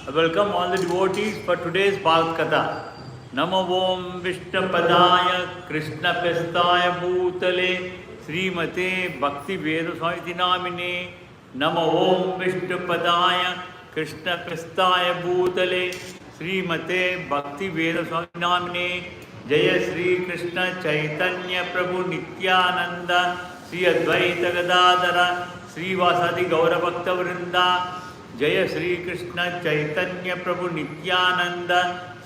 I welcome all the devotees for today's Bhagavath Katha. Namo Om Vishnapadaya Krishna Pestaya Bhutale Srimate Bhakti Veda Swamiti Namine. Namo Om Vishnapadaya Krishna Pestaya Bhutale Srimate Bhakti Veda Swamiti Namine. Jaya Sri Krishna Chaitanya Prabhu Nityananda Sri Advaita Gadadara Sri Vasadi Gaura Bhakta Vrinda. जय Shri Krishna Chaitanya Prabhu Nityananda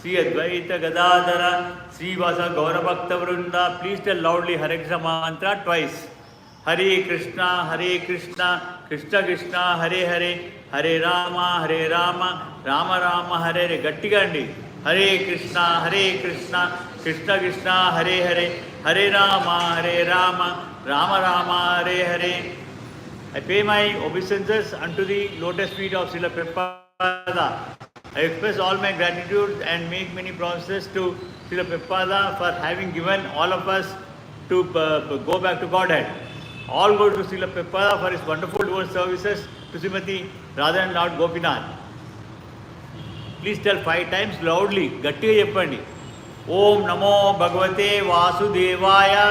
Shri Advaita Gadadhar Shrivas Gaura Bhakta Vrinda. Please tell loudly Hare Krishna mantra twice. Hare Krishna Krishna Krishna Hare Hare Hare Ram Ram Ram Hare Hare. గట్టిగా అండి. हरे कृष्णा कृष्ण कृष्ण हरे हरे हरे राम राम राम हरे हरे. I pay my obeisances unto the lotus feet of Srila Prabhupada. I express all my gratitude and make many promises to Srila Prabhupada for having given all of us to go back to Godhead. All go to Srila Prabhupada for his wonderful devotional services to Srimati Radha and Lord Gopinath. Please tell 5 times loudly. Gattiga cheppandi. Om Namo Bhagavate Vasudevaya.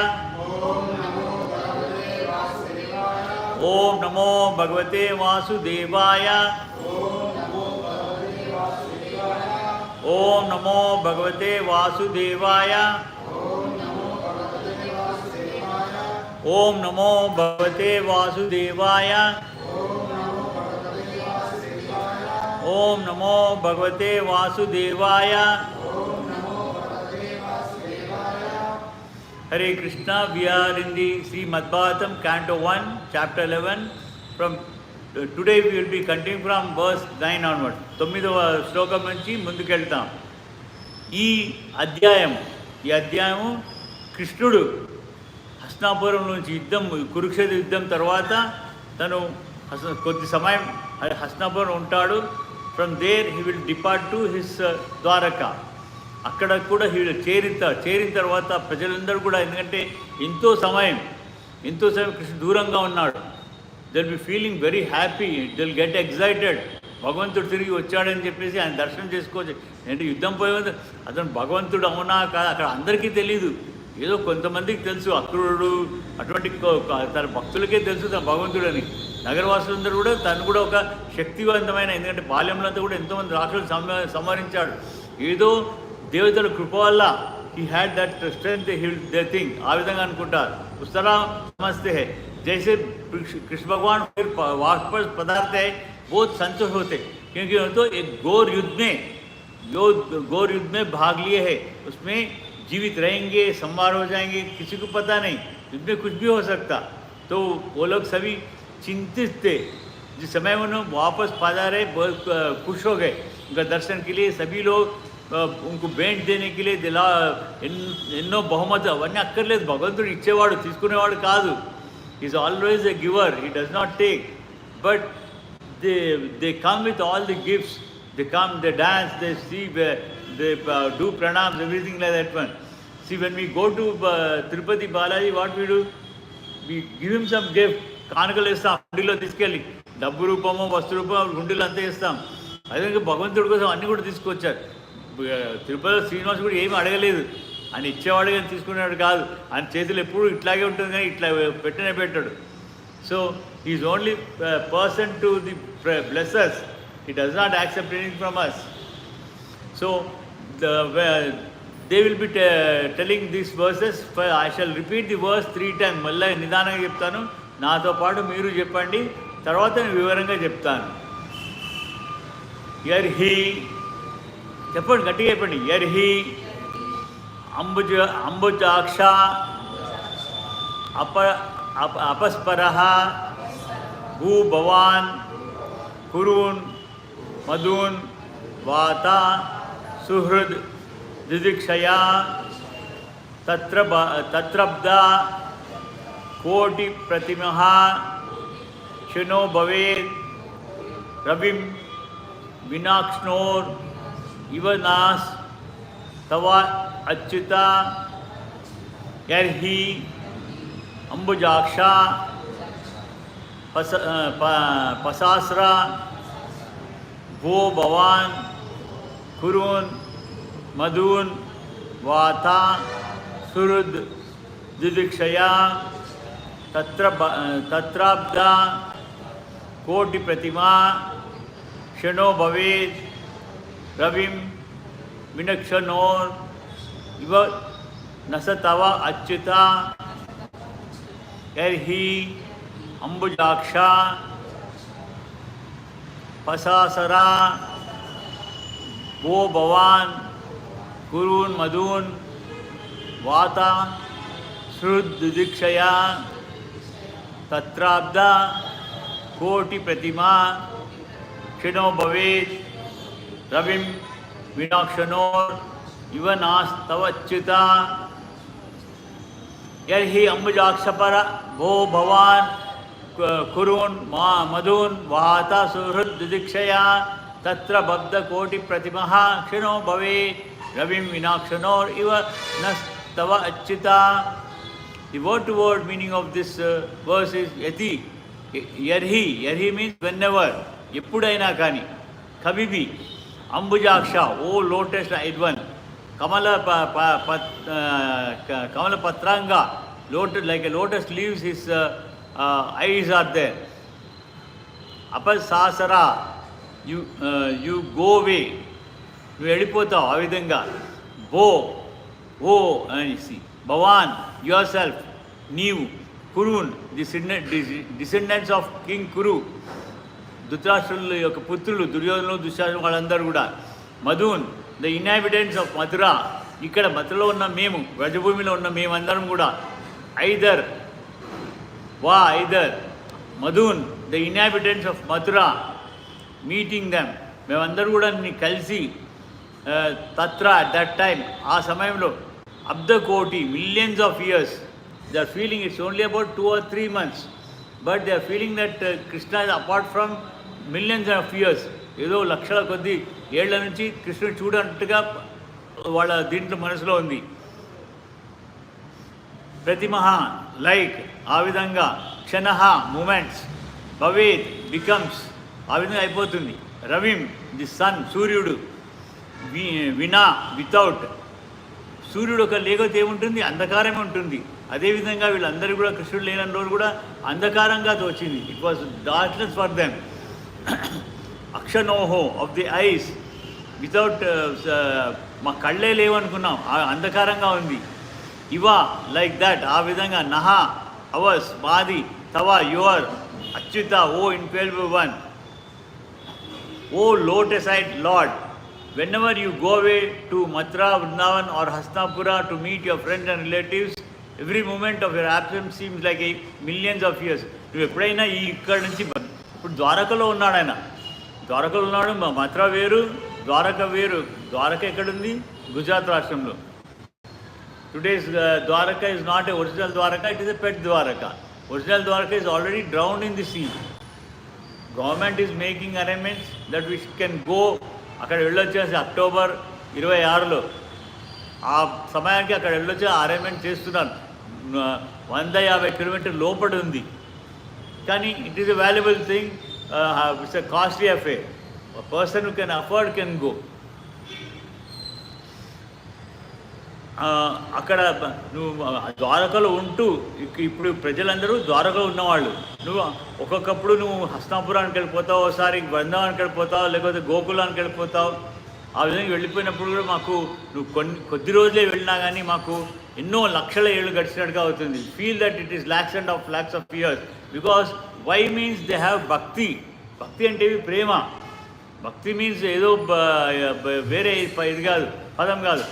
ओम नमो भगवते वासुदेवाय. ओम नमो भगवते वासुदेवाय. ओम नमो भगवते वासुदेवाय. ओम नमो भगवते वासुदेवाय. Hare Krishna, we are in the Srimad Bhagavatam, canto 1, chapter 11. From today we will be continuing from verse 9 onward. 9వ శ్లోకం నుంచి ముందుకెళ్తాం. ఈ అధ్యాయము కృష్ణుడు హస్తినాపురం నుంచి కురుక్షేత్ర యుద్ధం తర్వాత తను కొద్ది సమయం హస్తినాపురం ఉంటాడు. From there he will depart to his Dwaraka. అక్కడ కూడా చేరిన తర్వాత ప్రజలందరూ కూడా, ఎందుకంటే ఎంతో సమయం కృష్ణుడు దూరంగా ఉన్నాడు, they will be feeling very happy, they will get excited. భగవంతుడు తిరిగి వచ్చాడని చెప్పేసి ఆయన దర్శనం చేసుకోవచ్చు. అంటే యుద్ధం పోయేది అతను భగవంతుడు అవునా కాదు అక్కడ అందరికీ తెలియదు. ఏదో కొంతమందికి తెలుసు, అక్రూరుడు అటువంటి తన భక్తులకే తెలుసు తన భగవంతుడని. నగరవాసులందరూ కూడా తను కూడా ఒక శక్తివంతమైన, ఎందుకంటే బాల్యంలో అంతా కూడా ఎంతోమంది రాక్షసులు సంహరించాడు. ఏదో దేవతల కృప వల్ల he had that strength, they think ఆ విధంగా అనుకుంటారు. उस तरह समझते हैं जैसे कृष्ण भगवान फिर वाक पर पदार्थ है बहुत संतोष होते, क्योंकि तो एक घोर युद्ध में भाग लिए है, उसमें जीवित रहेंगे, संहार हो जाएंगे, किसी को पता नहीं, इसमें कुछ भी हो सकता. तो वो लोग सभी चिंतित थे. जिस समय उन्होंने वापस पधारे बहुत खुश हो गए उनका दर्शन के लिए. सभी लोग उनको भेंट देने के लिए ఎన్నో బహుమతులు అవన్నీ అక్కర్లేదు. భగవంతుడు ఇచ్చేవాడు, తీసుకునేవాడు కాదు. Is always a giver, he does not take. But they come with all the gifts. They come, they dance, they see, they do pranams, everything like that one. See when we go to Tirupati Balaji, what we do, we give him some gift. కానుకలు ఇస్తాం, హుండీలో తీసుకెళ్ళి డబ్బు రూపమో వస్తు రూపమో హుండీలో అంతా ఇస్తాం. అదే భగవంతుడి కోసం అన్నీ కూడా తీసుకొచ్చారు. తిరుపతి శ్రీనివాస్ కూడా ఏమీ అడగలేదు, ఆయన ఇచ్చేవాడు కానీ తీసుకునేవాడు కాదు. ఆయన చేతులు ఎప్పుడు ఇట్లాగే ఉంటుంది కానీ ఇట్లా పెట్టాడు. So is only person to the blessers, he does not accept anything from us. So they will be telling these verses. I shall repeat the verse 3 times. మళ్ళీ నిదానంగా చెప్తాను, నాతో పాటు మీరు చెప్పండి, తర్వాత నేను వివరంగా చెప్తాను. యర్హి, చెప్పండి గట్టిగా చెప్పండి. యర్హి అంబుజాక్ష అపస్పరః భూభవాన్ కురూన్ మధూన్ వాత సుహృద్ దిదిక్షయా తత్రబ్ద కోటి ప్రతిమః క్షణో భవేత్ రవిం వినాక్ష్ణోర్ इव नास तवा अच्युता. यर्हि अंबुजाक्षा पसास्रा భో భవాన్ కురూన్ మధూన్ వాత సుహృద్ దిదిక్షయా తత్రాబ్ద కోటి ప్రతిమా క్షణో భవేత్ రవిం వినక్షణోర్ ఇవ నస తవ అచ్యుత యర్హి అంబుజాక్ష పసాసరా భో భవాన్ కురూన్ మధూన్ వాత శృద్దిక్షయా తత్రాబ్ద కోటి ప్రతిమా క్షణో భవేత్ రవిం వినాక్షణోర్ ఇవ నాస్తవచ్యుత యర్హి అంబుజాక్షపర భో భవాన్ కురూన్ మధూన్ వాత సుహృద్ దిదిక్షయా తత్ర బద్ధ కోటి ప్రతిమః క్షణో భవేత్ రవిం వినాక్షణోర్ ఇవ నస్తవ Achyuta. The word to word meaning of this verse is yati. Yarhi. Yarhi means whenever. Eppudaina kani. Kabibi. Ambujaksha. Oh lotus-eyed one. Kamala patranga. Lotus, like a lotus leaves, his eyes are there. Apasasara. You go away. You వెళ్ళిపోతావు ఆ విధంగా. బో ఓ అని భవాన్ yourself, నీవు, కురున్ descendants of king కురు, ధృతరాష్ట్రుల యొక్క పుత్రులు దుర్యోధనులు దుశ్శాసనులు వాళ్ళందరూ కూడా, Madhun the inhabitants of Mathura, ఇక్కడ మథురలో ఉన్న మేము, వ్రజభూమిలో ఉన్న మేమందరం కూడా, either Madhun the inhabitants of Mathura, meeting them, మేమందరూ కూడా కలిసి, తత్ర అట్ దట్ టైమ్, ఆ సమయంలో, abda koti, millions of years, they are feeling it's only about 2 or 3 months, but they are feeling that Krishna is apart from millions of years. ఏదో లక్షల కొద్ది ఏళ్ల నుంచి కృష్ణుడు చూడనట్టుగా వాళ్ళ దీంట్లో మనసులో ఉంది. ప్రతిమహ లైక్, ఆ విధంగా, క్షణః మూమెంట్స్, భవేత్ బికమ్స్, ఆ విధంగా అయిపోతుంది. రవిం ది సన్, సూర్యుడు, వినా వితౌట్, సూర్యుడు ఒక లేకపోతే ఏముంటుంది, అంధకారమే ఉంటుంది. అదేవిధంగా వీళ్ళందరూ కూడా కృష్ణుడు లేని రోజు కూడా అంధకారంగా తోచింది. It was darkness for them. అక్షనోహో ఆఫ్ ది ఐస్, వితౌట్, మా కళ్ళే లేవనుకున్నాం, అంధకారంగా ఉంది. ఇవ లైక్ దట్, ఆ విధంగా, నహ అవర్స్ మాది, తవ your, Achyuta O infallible one, O lotus eyed Lord, whenever you go away to Mathura, Vrindavan or Hastinapura to meet your friends and relatives, every moment of your absence seems like a millions of years. నువ్వు ఎప్పుడైనా ఇక్కడ నుంచి, ఇప్పుడు ద్వారకలో ఉన్నాడు ఆయన, ద్వారకలో ఉన్నాడు, మథుర వేరు, ద్వారక వేరు. ద్వారక ఎక్కడుంది? గుజరాత్ రాష్ట్రంలో. Today's Dwarka is not a original Dwarka, it is a pet Dwarka. Original Dwarka is already drowned in the sea. Government is making arrangements that we can go. అక్కడ వెళ్ళొచ్చేసి అక్టోబర్ 26లో, ఆ సమయానికి అక్కడ వెళ్ళొచ్చి అరేంజ్మెంట్ చేస్తున్నారు. 150 కిలోమీటర్ లోపల ఉంది, కానీ it is a valuable thing, it's a costly affair. Person who can afford can go. అక్కడ నువ్వు ద్వారకలో ఉంటూ, ఇప్పుడు ప్రజలందరూ ద్వారకలో ఉన్నవాళ్ళు, నువ్వు ఒక్కొక్కప్పుడు నువ్వు హస్తినాపురానికి వెళ్ళిపోతావు, ఒకసారి బృందావనానికి వెళ్ళిపోతావు, లేకపోతే గోకులానికి వెళ్ళిపోతావు. ఆ విధంగా వెళ్ళిపోయినప్పుడు కూడా మాకు నువ్వు కొద్ది రోజులే వెళ్ళినా కానీ మాకు ఎన్నో లక్షల ఏళ్ళు గడిచినట్టుగా అవుతుంది. Feel that it is lakhs of years, because why means they have bhakti. భక్తి అంటే ప్రేమ. భక్తి మీన్స్ ఏదో వేరే ఇది కాదు, పదం కాదు.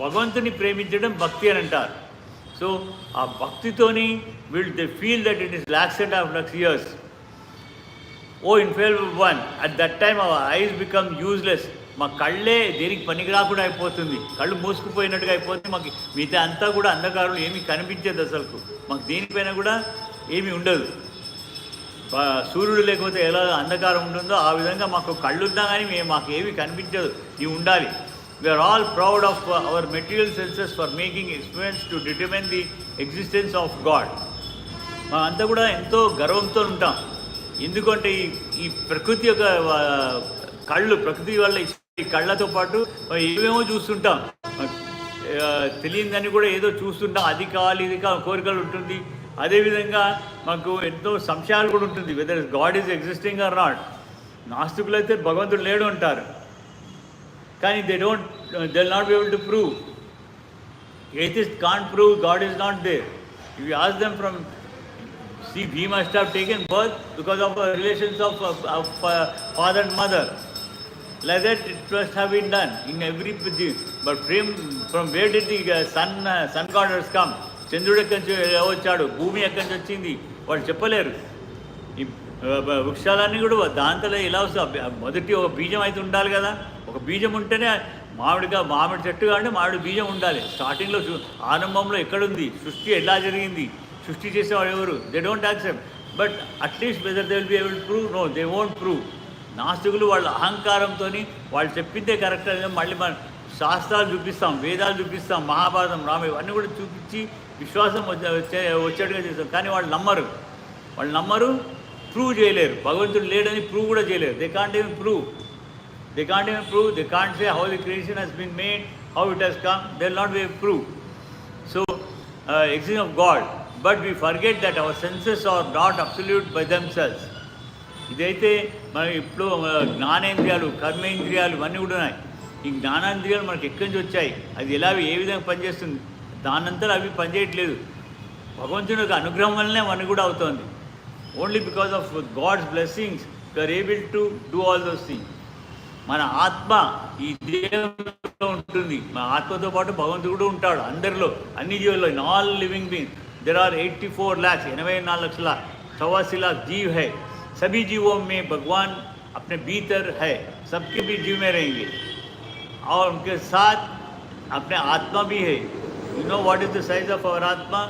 భగవంతుని ప్రేమించడం భక్తి అని అంటారు. సో ఆ భక్తితోని they feel that it is lakhs years. O infallible one, at that time our eyes become useless. మా కళ్ళే దేనికి పనికి రాకుండా అయిపోతుంది, కళ్ళు మూసుకుపోయినట్టుగా అయిపోతుంది. మాకు మిగతా అంతా కూడా అంధకారంలో ఏమీ కనిపించేది, అసలుకు మాకు దేనిపైన కూడా ఏమీ ఉండదు. సూర్యుడు లేకపోతే ఎలా అంధకారం ఉంటుందో ఆ విధంగా మాకు కళ్ళు ఉన్నా కానీ మాకు ఏమీ కనిపించదు, ఇవి ఉండాలి. We are all proud of our material senses for making experiments to determine the existence of God. మనం అంతా కూడా ఎంతో గర్వంతో ఉంటాం. ఎందుకంటే ఈ ప్రకృతి యొక్క కళ్ళు ప్రకృతి వల్ల ఈ కళ్ళతో పాటు ఏమేమో చూస్తుంటాం, తెలియదని కూడా ఏదో చూస్తుంటాం, అది కావాలి ఇది కావాలి కోరికలు ఉంటుంది. అదేవిధంగా మాకు ఎంతో సంశయాలు కూడా ఉంటుంది, whether God is existing or not. నాస్తికులు అయితే భగవంతుడు లేడు అంటారు, కానీ they will not be able to prove. Atheists can't prove God is not there. If you ask them from, see, we must have taken birth because of our relations of father and mother. Like that it must have been done in every. But from where did the sun goddess come? చంద్రుడు ఎక్కడి నుంచి వచ్చాడు, భూమి ఎక్కడి నుంచి వచ్చింది, వాళ్ళు చెప్పలేరు. ఈ వృక్షాలన్నీ కూడా దాంట్లో ఎలా వస్తుంది? మొదటి ఒక బీజం అయితే ఉండాలి కదా, ఒక బీజం ఉంటేనే మామిడి చెట్టు అంటే మామిడి బీజం ఉండాలి. స్టార్టింగ్లో ఆరంభంలో ఎక్కడుంది, సృష్టి ఎలా జరిగింది, సృష్టి చేసేవాడు ఎవరు? They don't accept. But at least whether they will be able to prove? No, they won't prove. నాస్తికులు వాళ్ళ అహంకారంతో వాళ్ళు చెప్పిందే కరెక్ట్ అని మళ్ళీ మనం శాస్త్రాలు చూపిస్తాం, వేదాలు చూపిస్తాం, మహాభారతం, రామాయణం ఇవన్నీ కూడా చూపించి విశ్వాసం వచ్చేట్టుగా చేస్తాం. కానీ వాళ్ళు నమ్మరు, ప్రూవ్ చేయలేరు. భగవంతుడు లేడని ప్రూవ్ కూడా చేయలేరు. They can't even prove. They can't say how the creation has been made, how it has come. They will not be able to prove. So, existence of God. But we forget that our senses are not absolute by themselves. ఇదైతే మనం ఇప్పుడు జ్ఞానేంద్రియాలు, కర్మేంద్రియాలు ఇవన్నీ కూడా ఉన్నాయి. ఈ జ్ఞానేంద్రియాలు మనకి ఎక్కడి నుంచి వచ్చాయి, అది ఎలా ఏ విధంగా పనిచేస్తుంది, దానంతా అవి పనిచేయట్లేదు. భగవంతుని యొక్క అనుగ్రహం వల్లనే అవన్నీ కూడా అవుతుంది. Only because of God's blessings we are able to do all those things. మన ఆత్మ ఈ దేహంలో ఉంటుంది, మన ఆత్మతో పాటు భగవంతుడు కూడా ఉంటాడు అందరిలో, అన్ని జీవుల్లో. In all living beings there are 84 lakh 84 లక్షల 84 लाख जीव है. सभी जीवों में भगवान अपने भीतर है, सबके भी जीव में रहेंगे और उनके साथ अपने आत्मा भी है. You know what is the size of our atma?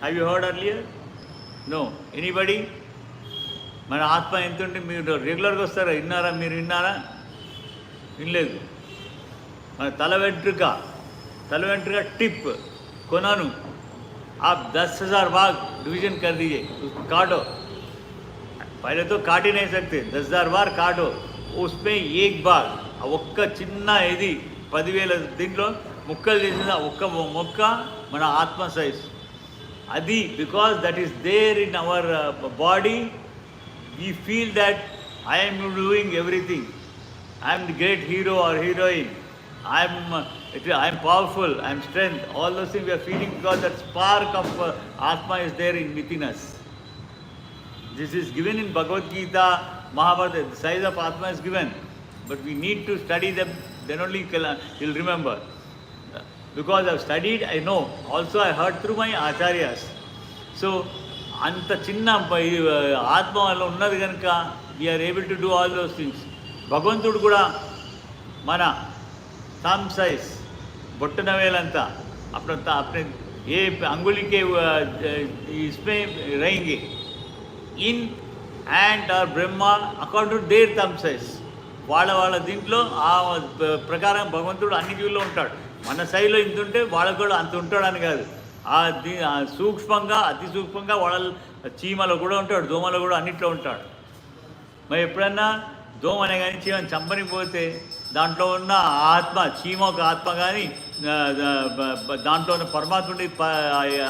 Have you heard earlier? No. Anybody? మన ఆత్మ ఎంత ఉంటే మీరు రెగ్యులర్గా వస్తారా? మీరు విన్నారా? వినలేదు. మన తల వెంట్రుక टिप कोनानु आप 10,000 भाग डिवीजन कर दीजिए, काटो. पहले तो काट ही नहीं सकते, 10,000 बार काटो. उसमें एक भाग ఒక్క చిన్న ఇది 10,000 దీంట్లో ముక్కలు చేసిన ఒక్క మొక్క మన ఆత్మ సైజ్ అది. Because that is there in our body, we feel that I am doing everything, I am the great hero or heroine, I am powerful, I am strength. All those things we are feeling because that spark of Atma is there within us. This is given in Bhagavath Katha, Mahabharata. The size of Atma is given, but we need to study them. Then only you will remember. Because I have studied, I know. Also I heard through my acharyas. So anta chinna Atma valla unnadi ganaka we are able to do all those things. భగవంతుడు కూడా మన thumb size బొట్టన వేలంతా अपने ये अंगुली के इसमें रहेंगे in and और ब्रह्मा अकॉर्डिंग टू देयर थम साइज. వాళ్ళ దీంట్లో ఆ ప్రకారం భగవంతుడు అన్ని జీవుల్లో ఉంటాడు. మన సైజులో ఇంత ఉంటే వాళ్ళకు కూడా అంత ఉంటాడని కాదు, సూక్ష్మంగా అతి సూక్ష్మంగా వాళ్ళ చీమలో కూడా ఉంటాడు, దోమలో కూడా అన్నిట్లో ఉంటాడు. మరి ఎప్పుడన్నా దోమ అనే కానీ చీమని చంపని పోతే దాంట్లో ఉన్న ఆత్మ, చీమ ఒక ఆత్మ కానీ దాంట్లో ఉన్న పరమాత్ముడి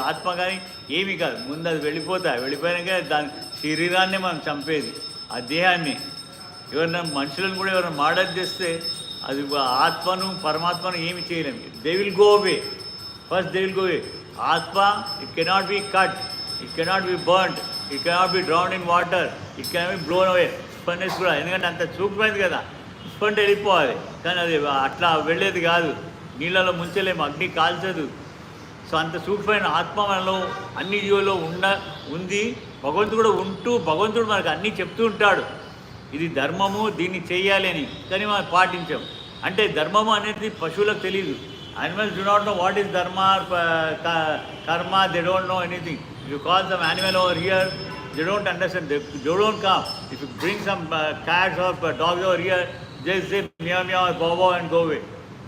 ఆత్మ కానీ ఏమీ కాదు. ముందు అది వెళ్ళిపోయినాక దాని శరీరాన్ని మనం చంపేది, ఆ దేహాన్ని. ఎవరైనా మనుషులను కూడా ఎవరైనా మర్డర్ చేస్తే అది ఆత్మను పరమాత్మను ఏమి చేయలేము. They will go away. First they will go away. ఆత్మ it cannot be cut, it cannot be burned, it cannot be drowned in water, it cannot be blown away. స్పండెస్ కూడా, ఎందుకంటే అంత సూక్ష్మైంది కదా, స్పండ్ వెళ్ళిపోవాలి. కానీ అది అట్లా వెళ్ళేది కాదు, నీళ్ళలో ముంచలేము, అగ్ని కాల్చదు. సో అంత సూక్ష్మమైన ఆత్మ మనలో అన్ని జీవుల్లో ఉంది. భగవంతుడు కూడా ఉంటూ భగవంతుడు మనకు అన్నీ చెప్తూ ఉంటాడు, ఇది ధర్మము, దీన్ని చేయాలి అని. కానీ మనం పాటించాం. అంటే ధర్మము అనేది పశువులకు తెలియదు. Animals do not know what is dharma or karma, they don't know anything. If you call some animal over here, they don't understand, they don't come. If you bring some cats or dogs over here, they say meow meow or bow bow and go away.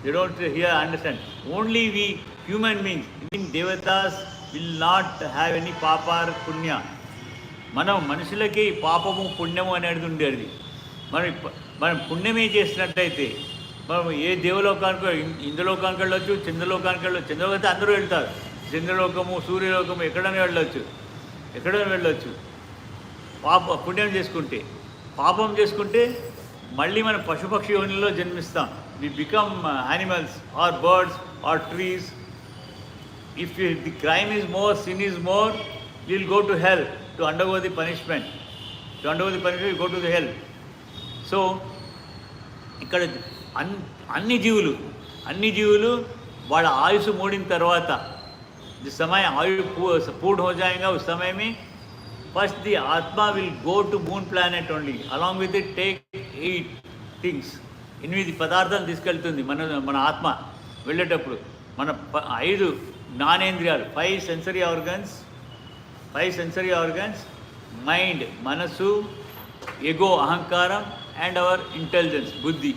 They don't understand. Only we human beings, even devatas will not have any papa or punya. మనం మనుషులకి పాపము పుణ్యము అనేది ఉండేది. మనం మనం పుణ్యమే చేసినట్టయితే మనం ఏ దేవలోకానికి ఇంద్రలోకానికి వెళ్ళొచ్చు, చంద్రలోకానికి వెళ్ళొచ్చు. చంద్రలోకం అయితే అందరూ వెళ్తారు. చంద్రలోకము, సూర్యలోకము ఎక్కడైనా వెళ్ళొచ్చు. పుణ్యం చేసుకుంటే. పాపం చేసుకుంటే మళ్ళీ మనం పశుపక్షి యోనిలో జన్మిస్తాం. We become animals or birds or trees. If the crime is more, sin is more, you will go to hell to undergo the punishment. You go to the hell. So, ఇక్కడ అన్ని జీవులు వాళ్ళ ఆయుసు మూడిన తర్వాత जिस समय आयु पूर्ण हो जाएगा उस समय में first the Atma will go to moon planet only. Along with it take 8 things. 8 పదార్థాలు తీసుకెళ్తుంది మన ఆత్మ వెళ్ళేటప్పుడు. మన 5 జ్ఞానేంద్రియాలు, 5 సెన్సరీ ఆర్గన్స్, మైండ్ మనసు, ఎగో అహంకారం అండ్ అవర్ ఇంటెలిజెన్స్ బుద్ధి,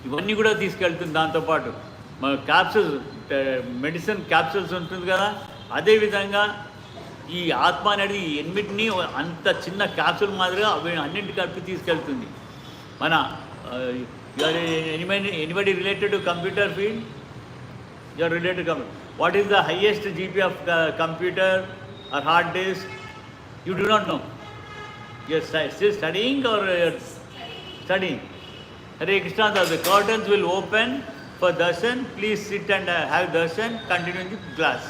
ఇవన్నీ కూడా తీసుకెళ్తుంది. దాంతోపాటు మన క్యాప్సూల్స్, మెడిసిన్ క్యాప్సూల్స్ ఉంటుంది కదా, అదేవిధంగా ఈ ఆత్మ అనేది 8ని అంత చిన్న క్యాప్సూల్ మాదిరిగా అవి అన్నింటి కలిపి తీసుకెళ్తుంది. మన anybody related to computer field? You are related to computer. What is the highest GB of computer or hard disk? You do not know. You are still studying or studying? Hare Krishna, the curtains will open for darshan. Please sit and have darshan. Continue in the class.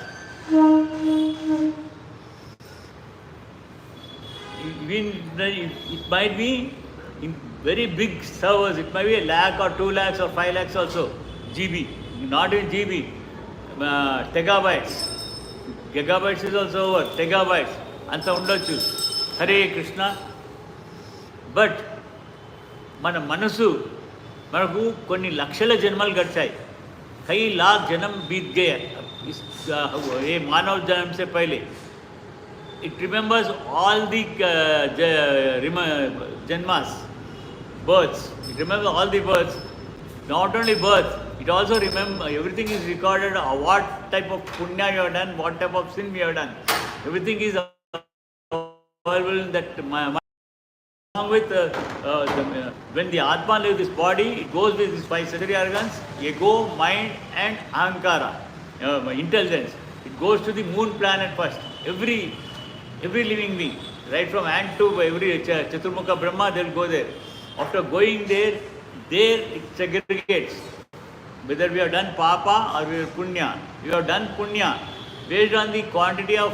It might be in very big servers. It might be 1 lakh or 2 lakhs or 5 lakhs also GB. Not in GB, tegabytes. Gigabytes is also over, tegabytes. Anta undochu. Hare Krishna. But మన మనసు మనకు కొన్ని లక్షల జన్మలు గడిచాయి. కई लाख जन्म बीत गए ये मानव जन्म से पहले. It remembers all the janmas, births. It remembers all the births. Not only birth, it also remember everything is recorded. What type of punya you have done, what type of sin you have done. Everything is available in that mind. Along with when the Atma leaves this body, it goes with these 5 sensory organs, ego, mind and ahankara, intelligence. It goes to the moon planet first. Every living being, right from ant to every Chaturmukha Brahma, they will go there. After going there it segregates. Whether we have done papa or we have punya. We have done punya. Based on the quantity of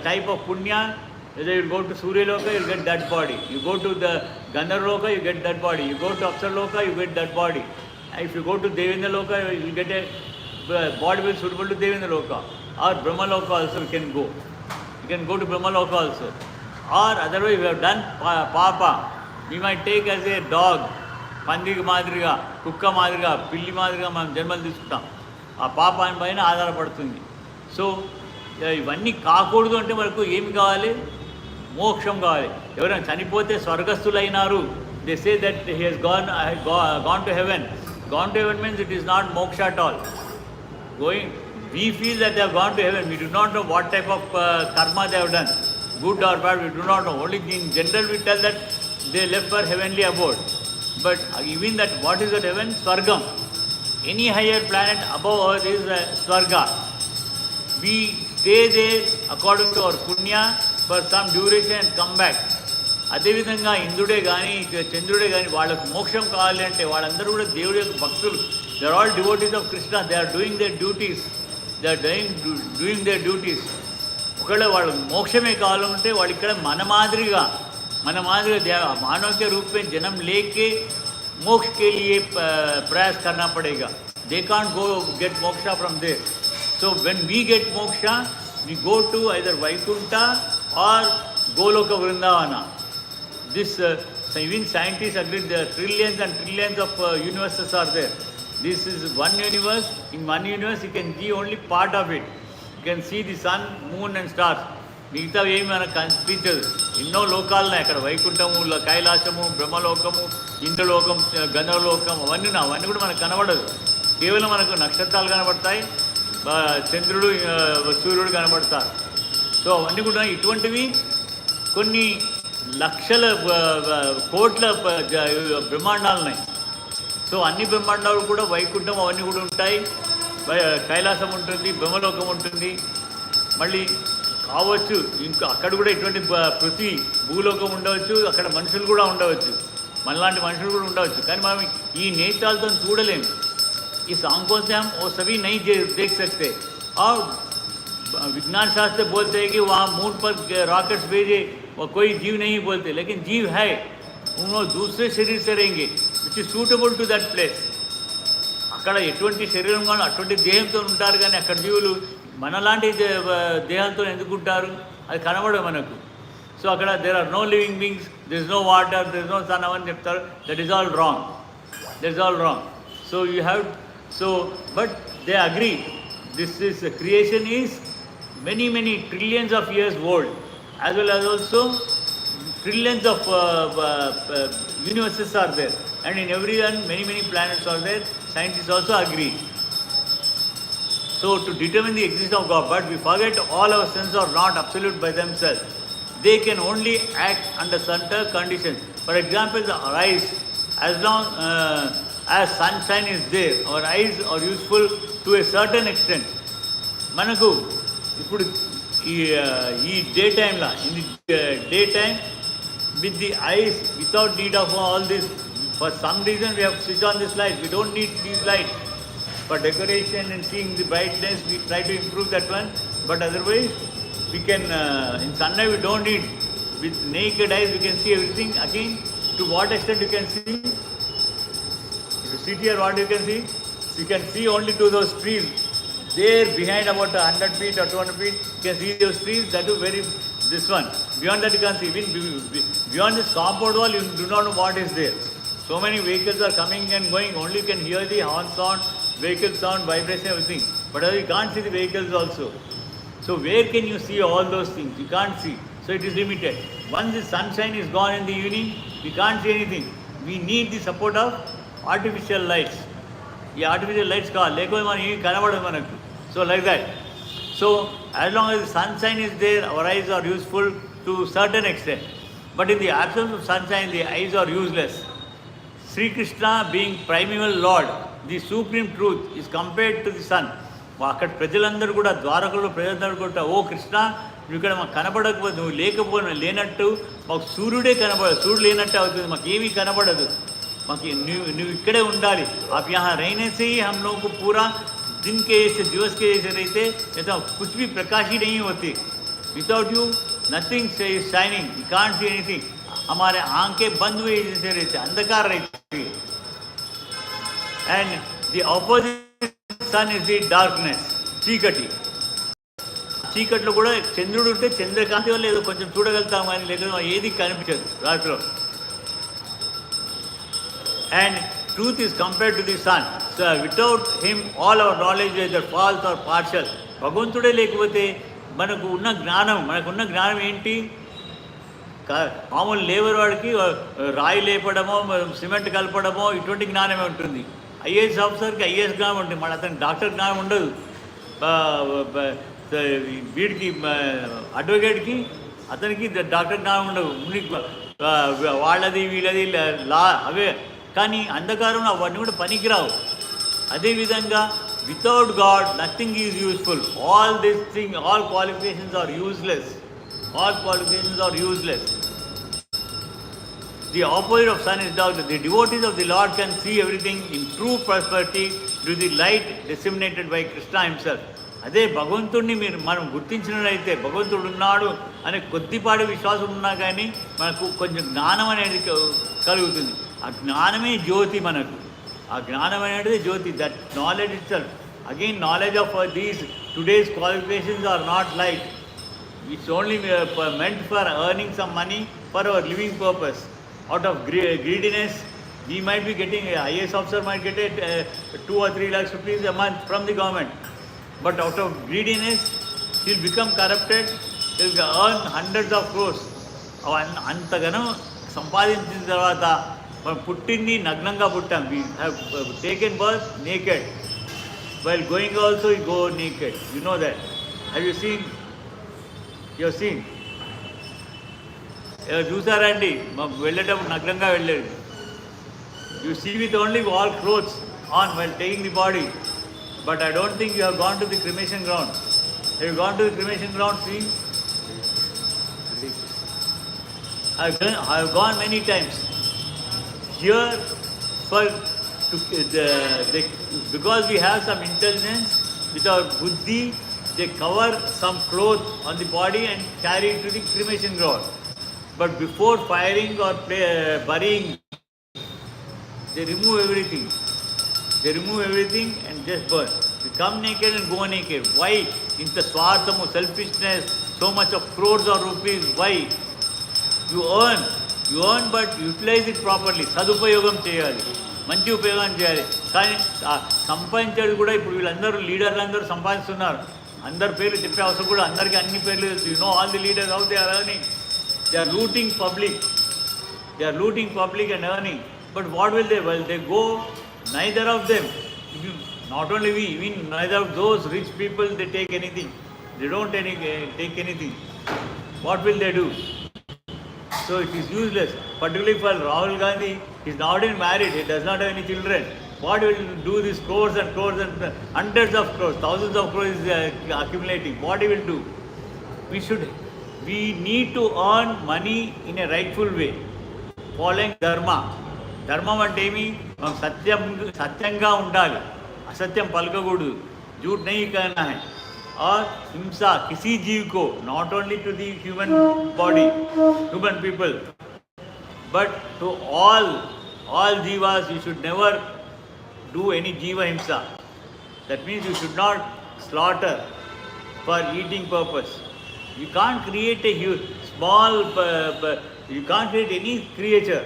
type of punya, whether you go to Surya Loka, you get that body. You go to the Gandharva Loka, you get that body. You go to Apsara Loka, you get that body. If you go to Devendra Loka, you get a body will suitable to Devendra Loka. Or Brahma Loka also you can go. You can go to Brahma Loka also. Or otherwise, we have done papa. We might take as a dog. పందికి మాదిరిగా, కుక్క మాదిరిగా, పిల్లి మాదిరిగా మనం జన్మలు తీసుకుంటాం. ఆ పాపాన్ని పైన ఆధారపడుతుంది. సో ఇవన్నీ కాకూడదు అంటే మనకు ఏమి కావాలి? మోక్షం కావాలి. ఎవరైనా చనిపోతే స్వర్గస్థులైనారు. They say that he has gone to heaven. Gone to heaven means it is not moksha at all. We feel that they have gone to heaven. We do not know what type of karma they have done, good or bad. We do not know. Only in general we tell that they left for heavenly abode. But even that, what is that heaven? Swargam. Any higher planet above earth is Swarga. We stay there according to our punya for some duration and come back. అదేవిధంగా ఇంద్రుడే కానీ చంద్రుడే కానీ వాళ్ళకు మోక్షం కావాలి అంటే వాళ్ళందరూ కూడా దేవుడి యొక్క భక్తులు. They are all devotees of Krishna. They are doing their duties. ఒకవేళ వాళ్ళు మోక్షమే కావాలంటే వాళ్ళు ఇక్కడ మన మాదిరిగా मानव के रूप में जन्म लेके मोक्ष के लिए प्रयास करना पड़ेगा. They can't go get moksha from there. So when we get moksha, we go to either Vaikuntha or Goloka Vrindavana. This even scientists agree there are trillions and trillions of universes are there. This is one universe. In one universe you can see only part of it. You can see the sun, moon and stars. మిగతా ఏమి మనకు కనిపించదు. ఎన్నో లోకాలు ఉన్నాయి అక్కడ. వైకుంఠము, కైలాసము, బ్రహ్మలోకము, ఇంద్రలోకం, గంధర్వలోకం, అవన్నీ కూడా మనకు కనబడదు. కేవలం మనకు నక్షత్రాలు కనబడతాయి, చంద్రుడు, సూర్యుడు కనబడతారు. సో అవన్నీ కూడా ఇటువంటివి కొన్ని లక్షల కోట్ల బ్రహ్మాండాలు ఉన్నాయి. సో అన్ని బ్రహ్మాండాలు కూడా వైకుంఠం అవన్నీ కూడా ఉంటాయి, కైలాసం ఉంటుంది, బ్రహ్మలోకం ఉంటుంది, మళ్ళీ కావచ్చు ఇంకా అక్కడ కూడా ఇటువంటి పృథ్వీ భూలోకం ఉండవచ్చు, అక్కడ మనుషులు కూడా ఉండవచ్చు, మనలాంటి మనుషులు కూడా ఉండవచ్చు. కానీ మనం ఈ నేత్రాలతో చూడలేము. ఈ आंखों से हम वो सभी नहीं देख सकते. और विज्ञान शास्त्र बोलते हैं कि वहाँ मून पर रॉकेट्स भेजे और कोई जीव नहीं बोलते, लेकिन जीव है, उन्होंने दूसरे शरीर से रहेंगे which is suitable to that place. అక్కడ ఎటువంటి శరీరం కానీ అటువంటి దేహంతో ఉంటారు, కానీ అక్కడ జీవులు మనలాంటి దేహంతో ఎందుకు ఉంటారు, అది కనబడదు మనకు. సో అక్కడ there are no living beings, there is no water, there is no sun అని చెప్తారు. That is all wrong, that is all wrong. So you have but they agree this is creation is many trillions of years old, as well as also trillions of universes are there, and in every one many planets are there. Scientists also agree. So to determine the existence of God, but we forget all our senses are not absolute by themselves. They can only act under certain conditions. For example, the eyes, as long as sunshine is there, our eyes are useful to a certain extent. మనకు ఇప్పుడు ఈ day టైమ్లా, in the day time with the eyes, without need of all this, for some reason we have switched on this light. We don't need these lights for decoration and seeing the brightness. We try to improve that one, but otherwise we can in sunlight we don't need. With naked eyes we can see everything. Again, to what extent you can see? If you sit here, what you can see? You can see only to those trees there behind, about 100 feet or 200 feet. You can see those trees. That is very this one. Beyond that you can't see. Even beyond this compound wall, you do not know what is there. So many vehicles are coming and going. Only you can hear the horn sound, vehicle sound, vibration, everything. But you can't see the vehicles also. So where can you see all those things? You can't see. So it is limited. Once the sunshine is gone in the evening, we can't see anything. We need the support of artificial lights. The artificial lights కావాలి, లేకపోతే మనం ఏమి కనబడదు మనకు. So like that. So as long as the sunshine is there, our eyes are useful to certain extent. But in the absence of sunshine, the eyes are useless. Sri Krishna being primeval Lord, the supreme truth, is compared to the sun. అక్కడ ప్రజలందరూ కూడా, ద్వారకలో ప్రజలందరూ కూడా, ఓ కృష్ణ నువ్వు ఇక్కడ మాకు కనబడకపోతే, నువ్వు లేకపోయినా లేనట్టు మాకు సూర్యుడే కనబడదు, సూర్యుడు లేనట్టు అవుతుంది, మాకు ఏమీ కనబడదు, మాకు నువ్వు ఇక్కడే ఉండాలి. आप यहाँ रहने से ही हम लोगों को पूरा दिन के जैसे दिवस के जैसे रहते, ऐसा कुछ भी प्रकाश ही नहीं होती. Without you nothing is shining, you can't see anything. हमारे आंखें बंद हुए जैसे रहते, अंधकार रहती है. And the opposite sun is the darkness, చీకటి. చీకట్లో కూడా చంద్రుడు ఉంటే చంద్రకాంతి వల్ల ఏదో కొంచెం చూడగలుగుతాం, కానీ లేకపోతే ఏది కనిపించదు రాత్రిలో. And truth is compared to the sun. So without him all our knowledge is either false or partial. భగవంతుడే లేకపోతే మనకున్న జ్ఞానం ఏంటి? మామూలు లేబర్ వాడికి రాయి లేపడమో సిమెంట్ కలపడమో ఇటువంటి జ్ఞానమే ఉంటుంది. ఐఏఎస్ ఆఫీసర్కి ఐఏఎస్ జ్ఞానం ఉంటుంది, మళ్ళీ అతనికి డాక్టర్ జ్ఞానం ఉండదు. వీడికి అడ్వకేట్కి అతనికి డాక్టర్ జ్ఞానం ఉండదు. వాళ్ళది వీళ్ళది లా అవే, కానీ అంధకారంలో అవన్నీ కూడా పనికిరావు. అదేవిధంగా without God nothing is useful. All this thing, all qualifications are useless. All qualifications are useless. The opposite of sun is dark. The devotees of the Lord can see everything in true prosperity through the light disseminated by Krishna himself. అదే భగవంతుడిని మనం గుర్తించినట్లయితే, భగవంతుడు ఉన్నాడు అనే కొద్దిపాటి విశ్వాసం ఉన్నా కానీ మనకు కొంచెం జ్ఞానం అనేది కలుగుతుంది. ఆ జ్ఞానమే జ్యోతి మనకు. ఆ జ్ఞానం అనేది జ్యోతి. That knowledge itself. Again knowledge of these today's qualifications are not light. It's only meant for earning some money for our living purpose. Out of greediness, we might be getting, a IAS officer might get 2 or 3 lakhs rupees a month from the government. But out of greediness, he'll become corrupted, he'll earn hundreds of crores. అంతగానో సంపాదించిన తర్వాత మనం పుట్టింది నగ్నంగా పుట్టాం. We have taken birth naked. While going also, we go naked. You know that. Have you seen? You have seen. చూసారండి వెళ్ళేటప్పుడు నగ్నంగా వెళ్ళేది. You see with only all clothes on while taking the body. But I don't think you have gone to the cremation ground. Have you gone to the cremation ground? See? I have gone many times. Here, for because we have some intelligence, with our buddhi, they cover some cloth on the body and carry it to the cremation ground. But before firing or burying, they remove everything. They remove everything and just burn. You come naked and go naked. Why? In the swarthamu, selfishness, so much of crores of rupees. Why? You earn but utilize it properly. సదుపయోగం చేయాలి, మంచి ఉపయోగం చేయాలి. కానీ సంపాదించేది కూడా ఇప్పుడు వీళ్ళందరూ లీడర్లు అందరూ సంపాదిస్తున్నారు. అందరి పేర్లు చెప్పే అవసరం కూడా, అందరికీ అన్ని పేర్లు తెలుసు. You know all the leaders how they are earning. They are looting public. They are looting public and earning. But what will they? Well, they go, neither of them, not only we, even neither of those rich people, they take anything. They don't take anything. What will they do? So it is useless. Particularly for Rahul Gandhi, he is not even married, he does not have any children. What will do these crores and hundreds of crores, thousands of crores is accumulating? What he will do? We need to earn money in a rightful way, following dharma. ధర్మం అంటే ఏమి? మనం సత్యంగా ఉండాలి, అసత్యం పలకకూడదు. झूठ नहीं कहना है. और हिंसा किसी जीव को, not only to the human body, human people, but to all jivas, you should never do any jiva himsa. That means you should not slaughter for eating purpose. You can't create a huge, small, you can't create any creature.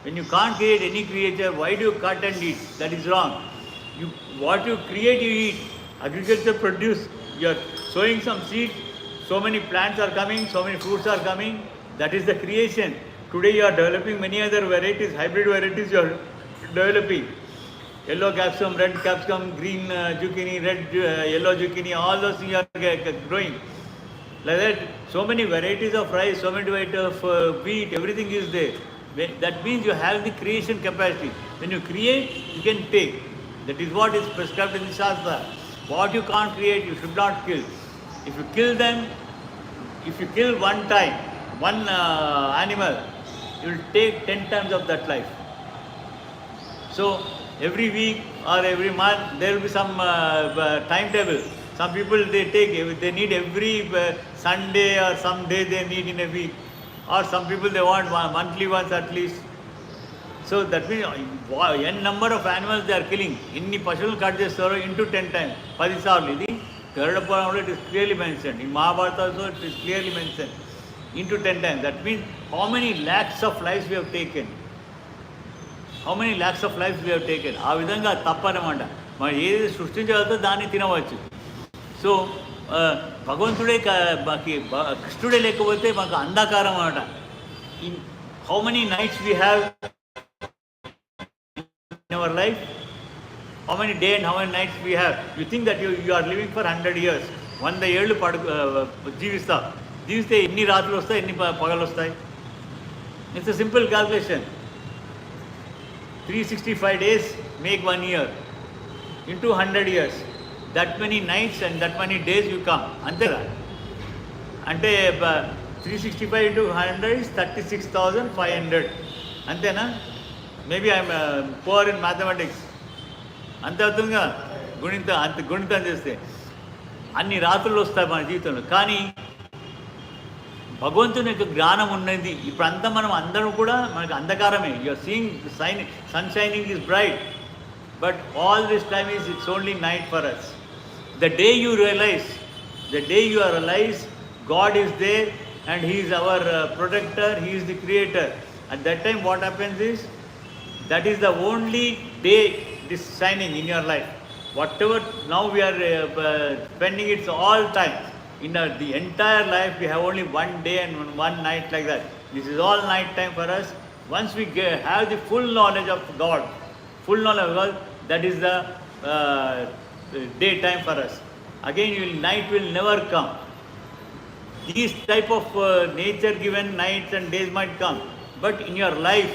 When you can't create any creature, why do you cut and eat? That is wrong. What you create, you eat. Agriculture produce. You are sowing some seed, so many plants are coming, so many fruits are coming. That is the creation. Today you are developing many other varieties, hybrid varieties you are developing. Yellow capsicum, red capsicum, green zucchini, yellow zucchini, all those things are growing. Like that, so many varieties of rice, so many varieties of wheat, everything is there. That means you have the creation capacity. When you create, you can take. That is what is prescribed in the Shastra. What you can't create, you should not kill. If you kill them, if you kill one time, one animal, you will take 10 times of that life. So, every week or every month, there will be some timetable. Some people, they need every Sunday or some day they need in a week. Or some people, they want monthly once at least. So that means n number of animals they are killing. Inni pashulu cut chestaro into 10 times. 10 saarlu. Idi Garuda Puranamlo it is clearly mentioned. In Mahabharata also it is clearly mentioned. Into 10 times. That means how many lakhs of lives we have taken. How many lakhs of lives we have taken. ఆ విధంగా తప్పనమాట. మనం ఏది సృష్టించగలుగుతో దాన్ని తినవచ్చు. So భగవంతుడే కృష్ణుడే లేకపోతే మాకు అంధకారం అన్నమాట. In how many nights we have in our life, how many days and how many nights we have. You think that you are living for 100 years. 100 ఏళ్ళు జీవిస్తే ఎన్ని రాత్రులు వస్తాయి, ఎన్ని పగలు వస్తాయి? It's a simple calculation. 365 days make 1 year into 100 years. That many nights and that many days you come. అంతేగా? అంటే 365 into 100 is 36,500. అంతేనా? Maybe I'm poor in mathematics. అంతే అవుతుందిగా గుణితం చేస్తే అన్ని రాత్రులు వస్తాయి మన జీవితంలో. కానీ భగవంతుని యొక్క జ్ఞానం ఉన్నది. ఇప్పుడంతా మనం అందరం కూడా మనకు అంధకారమే. You're seeing sun shining is bright, but all this time is it's only night for us. The day you realize God is there and He is our protector, He is the creator. At that time what happens is, that is the only day this shining in your life. Whatever now we are spending, it's all time. In the entire life we have only one day and one night like that. This is all night time for us. Once we have the full knowledge of God, that is the daytime for us. Again night will never come. these type of nature given nights and days might come, but in your life,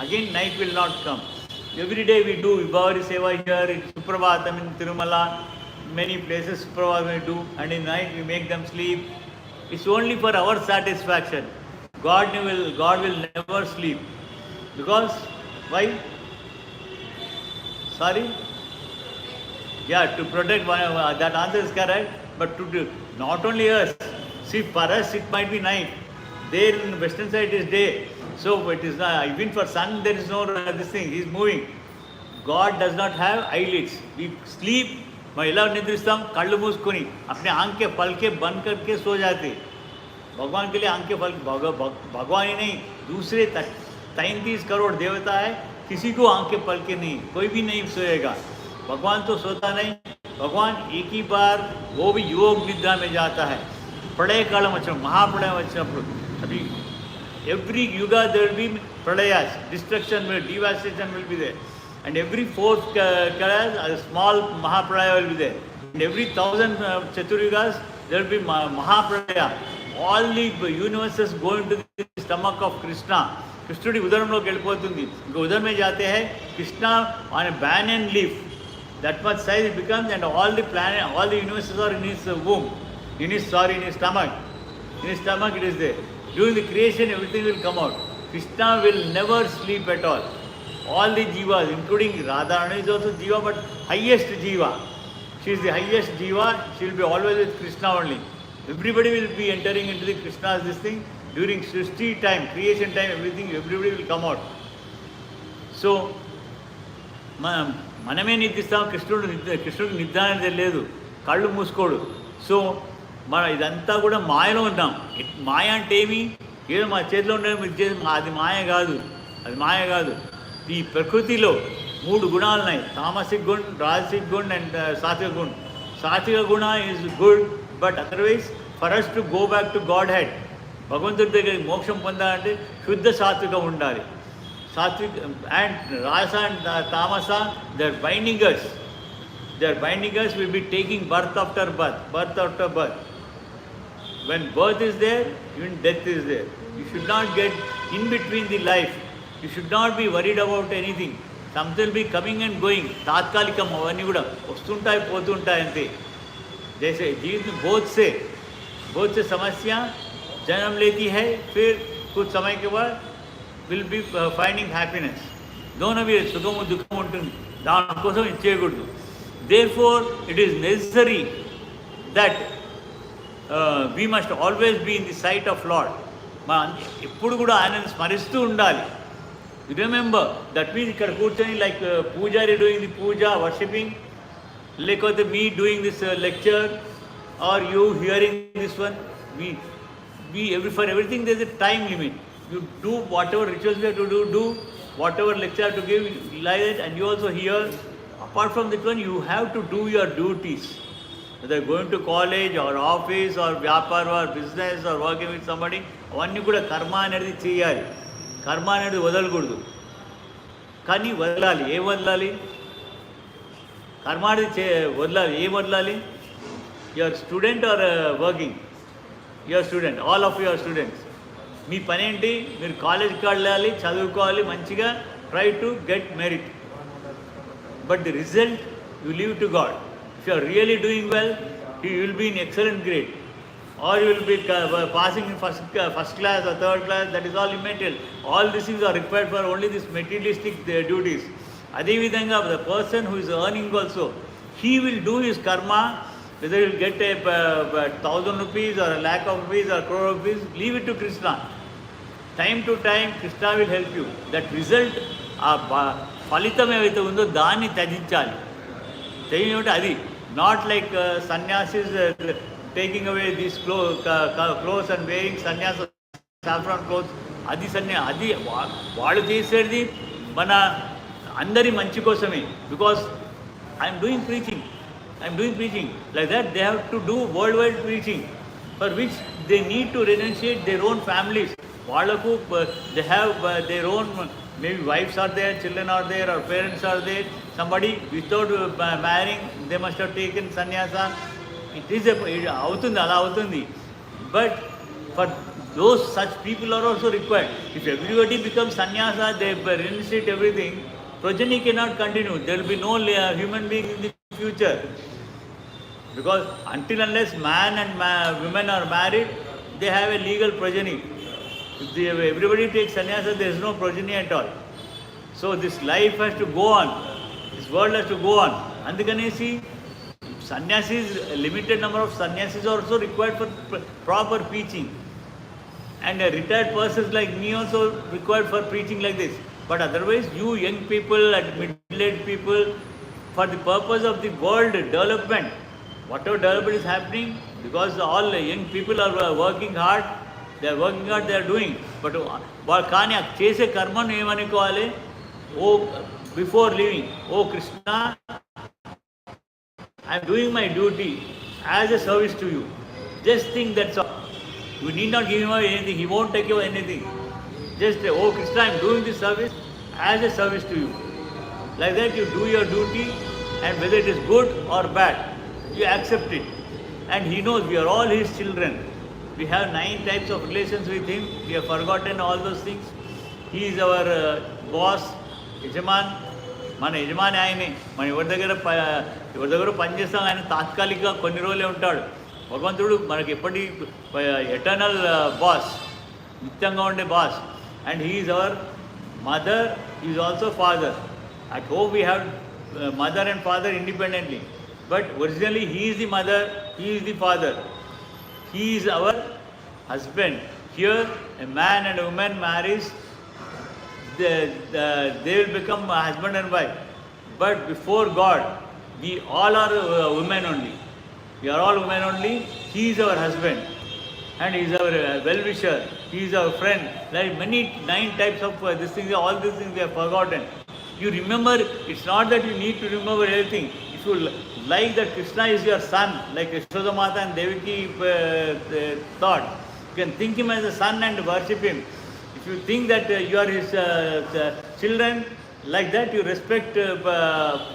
again night will not come. Every day we do Vibhavari Seva here, in Suprabhatam in Tirumala, many places Suprabhatam we do, and in night we make them sleep. It's only for our satisfaction. God will never sleep. Because, why? Sorry? Yeah, to protect one, that answer is correct, but to do, not only us. See, for us it might be night. There in western side it is day. So it is not, even for sun there is no this thing, he is moving. God does not have eyelids. We sleep, महिला निद्रिस्ताम कళ్ళు मूసుకొని अपने आंखें पलके बंद करके सो जाते. भगवान के लिए आंखें भगवान ही नहीं, दूसरे 33 करोड़ देवता है, किसी को आंखें पलके नहीं, कोई भी नहीं सोएगा. भगवान तो सोता नहीं. भगवान एक ही बार वो भी योग निद्रा में जाता है. प्रलय कालम వచ్చినప్పుడు, महाप्रलय వచ్చినప్పుడు, अभी every yuga there will be pralayas, destruction will, devastation will be there, and every fourth kalas a small mahapralaya will be there, and every 1000 chaturyugas there will be mahapralaya. All the universes go into the stomach of Krishna. కృష్ణుడి ఉదరంలోకి వెళ్ళిపోతుంది. ఇంకా ఉదరం में जाते हैं Krishna on a banyan leaf, that much size it becomes, and all the planet, all the universes are in his womb, in his stomach. In his stomach it is there. During the creation everything will come out. Krishna will never sleep at all. All the jivas, including Radharani is also jiva, but highest jiva. She is the highest jiva. She will be always with Krishna only. Everybody will be entering into the Krishna's this thing. During Srishti time, creation time, everybody will come out. So, మనమే నిద్రిస్తాం, కృష్ణుడు నిద్ర అనేది లేదు, కళ్ళు మూసుకోడు. So మన ఇదంతా కూడా మాయలో ఉన్నాం. మాయ అంటే ఏమి? ఏదో మా చేతిలో ఉండే అది మాయ కాదు, అది మాయ కాదు. ఈ ప్రకృతిలో 3 గుణాలు ఉన్నాయి, తామసిక్ గుణ్, రాజసిక్ గుణ్ అండ్ సాత్విక గుణ్. సాత్విక గుణ is good, but otherwise for us to go back to God head, భగవంతుడి దగ్గర మోక్షం పొందాలంటే శుద్ధ సాత్వికం ఉండాలి. సాత్విక అండ్ రాజస అండ్ తామస, they are binding us. They are binding us. Will be taking birth after birth. When birth is there, even death is there. You should not get in between the life. You should not be worried about anything. Something will be coming and going. तात्कालिकम అవన్నీ కూడా వస్తుంటాయి పోతుంటాయి అంతే. जैसे जीवन में बहुत से समस्या जन्म लेती है, फिर कुछ समय के बाद will be finding happiness. दोनों भी सुखము దుఃఖము ఉంటుంది, దానికోసం ఇచ్చేయకూడదు. Therefore, it is necessary that we must always be in the sight of Lord. మనం ఎప్పుడు కూడా ఆయనను స్మరిస్తూ ఉండాలి. Remember, that means ఇక్కడ కూర్చొని లైక్ పూజారి డూయింగ్ ది పూజ, వర్షిపింగ్, లేకపోతే me doing this lecture or you hearing this one, for everything there is a time limit. You do whatever rituals you have to do whatever lecture to give like that, and you also hear. Apart from that one, you have to do your duties. Whether going to college or office or vyapar or business or working with somebody, అవన్నీ కూడా కర్మ అనేది చేయాలి. కర్మ అనేది వదలకూడదు, కానీ వదలాలి. ఏం వదలాలి? కర్మ అనేది వదలాలి. ఏం వదలాలి? Your student or working? Your student, all of your students. మీ పని ఏంటి? మీరు కాలేజ్కి వెళ్ళాలి, చదువుకోవాలి, మంచిగా try to get merit. But the result you leave to God. If you are really doing well, you will be in excellent grade, or you will be passing in first class or third class. That is all immaterial. All these things are required for only this materialistic duties. Adevidhanga, the person who is earning also, he will do his karma. Whether he will get a 1,000 rupees or a lakh of rupees or crore of rupees, leave it to Krishna. Time to time, Krishna will help you. That result, ఫలితం ఏవైతే ఉందో దాన్ని త్యజించాలి. త్యజించే అది not like sannyasis taking away these clothes and wearing sannyasa saffron clothes. అది వాళ్ళు చేసేది మన అందరి మంచి కోసమే. Because I'm doing preaching like that. They have to do world wide preaching, for which they need to renunciate their own families. వాళ్ళకు they have their own, maybe wives are there, children are there, or parents are there. Somebody without marrying, they must have taken sannyasa. It is అవుతుంది, అలా అవుతుంది. But for those such people are also required. If everybody becomes sannyasa, they renunciate everything, progeny cannot continue. There will be no human being in the future. Because until unless man and women are married, they have a legal progeny. If everybody takes sannyasa, there is no progeny at all. So this life has to go on. This world has to go on. Andukane see, sannyasis, a limited number of sannyasis are also required for proper preaching. And a retired persons like me also required for preaching like this. But otherwise, you young people and middle-aged people, for the purpose of the world development, whatever development is happening, because all young people are working hard, they are doing. But కానీ చేసే కర్మను ఏమనుకోవాలి? Before leaving, oh Krishna, I am doing my duty as a service to you. Just think that's all. You need not give him away anything. He won't take away anything. Just say, oh Krishna, I am doing this service as a service to you. Like that you do your duty, and whether it is good or bad, you accept it. And he knows we are all his children. We have 9 types of relations with him. We have forgotten all those things. He is our boss, యజమాన్. మన యజమాని ఆయనే. మనం ఎవరి దగ్గర పనిచేస్తాం, ఆయన తాత్కాలికంగా కొన్ని రోజులే ఉంటాడు. భగవంతుడు మనకి ఎప్పటి ఎటర్నల్ బాస్, నిత్యంగా ఉండే boss. And he is our mother, he is also father. At home we have mother and father independently, but originally he is the mother, he is the father. He is our husband. Here a man and a woman marries, they will become husband and wife. But before God, we all are women only. We are all women only. He is our husband and he is our well-wisher. He is our friend. Like many 9 types of these things, all these things we have forgotten. You remember, it's not that you need to remember everything. If you like that Krishna is your son, like Yashoda Mata and Devaki thought, you can think him as a son and worship him. If you think that you are his children, like that you respect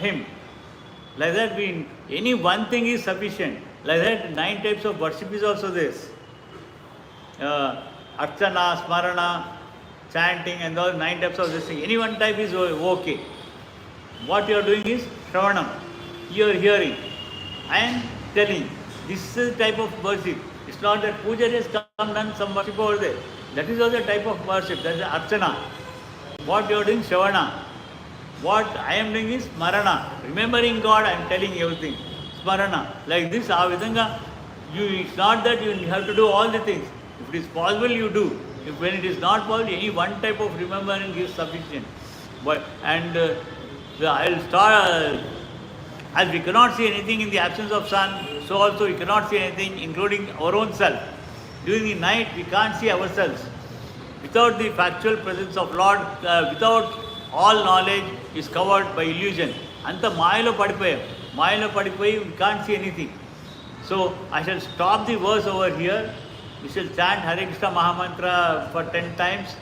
him. Like that, any one thing is sufficient. Like that, 9 types of worship is also this. Archana, Smarana, chanting and all 9 types of this thing. Any one type is okay. What you are doing is Shravanam. You are hearing. I am telling. This is the type of worship. It's not that puja has come done some worship over there. That is also a type of worship. That is Archana. What you are doing, Shravana. What I am doing is Smarana. Remembering God, I am telling everything. Smarana. Like this, Avidanga, it's not that you have to do all the things. If it is possible, you do. If when it is not possible, any one type of remembering is sufficient. And I will start. As we cannot see anything in the absence of sun, so also we cannot see anything including our own self. During the night, we can't see ourselves. Without the factual presence of Lord, without all knowledge is covered by illusion. Anta mayalo padipoyam. Mayalo padipoyi, we can't see anything. So I shall stop the verse over here. We shall chant Hare Krishna Mahamantra for 10 times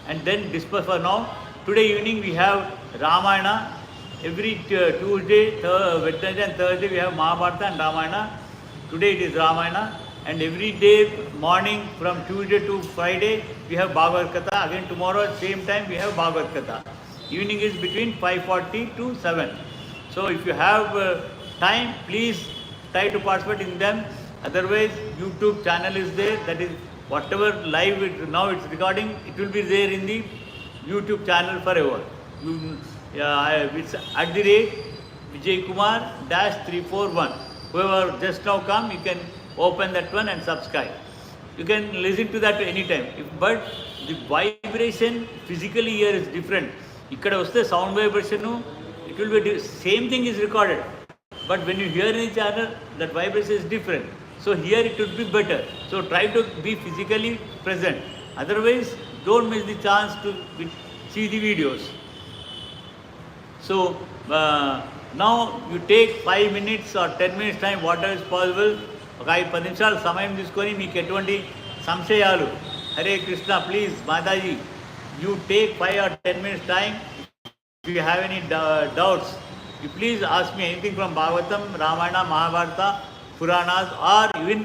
and then disperse for now. Today evening we have Ramayana. Every Tuesday, Wednesday and Thursday we have Mahabharata and Ramayana. Today it is Ramayana. And every day morning from Tuesday to Friday we have Bhagavath Katha. Again tomorrow at same time we have Bhagavath Katha. Evening is between 5:40 to 7. So if you have time, please try to participate in them. Otherwise, YouTube channel is there. That is whatever live now it's recording, it will be there in the YouTube channel forever. It's at the rate Vijay Kumar -341. Whoever just now come, you can open that one and subscribe. You can listen to that anytime. But the vibration physically here is different. Ikkada vaste sound vibration, it will be same thing is recorded. But when you hear in the channel, that vibration is different. So here it would be better. So try to be physically present. Otherwise, don't miss the chance to see the videos. So now you take 5 minutes or 10 minutes time, whatever is possible. ఒక 5-10 నిమిషాలు సమయం తీసుకొని మీకు ఎటువంటి సంశయాలు, Hare Krishna please Mataji, you take 5 or 10 minutes time. If you have any doubts, you please ask me anything from Bhagavatam, Ramayana, Mahabharata, Puranas, or even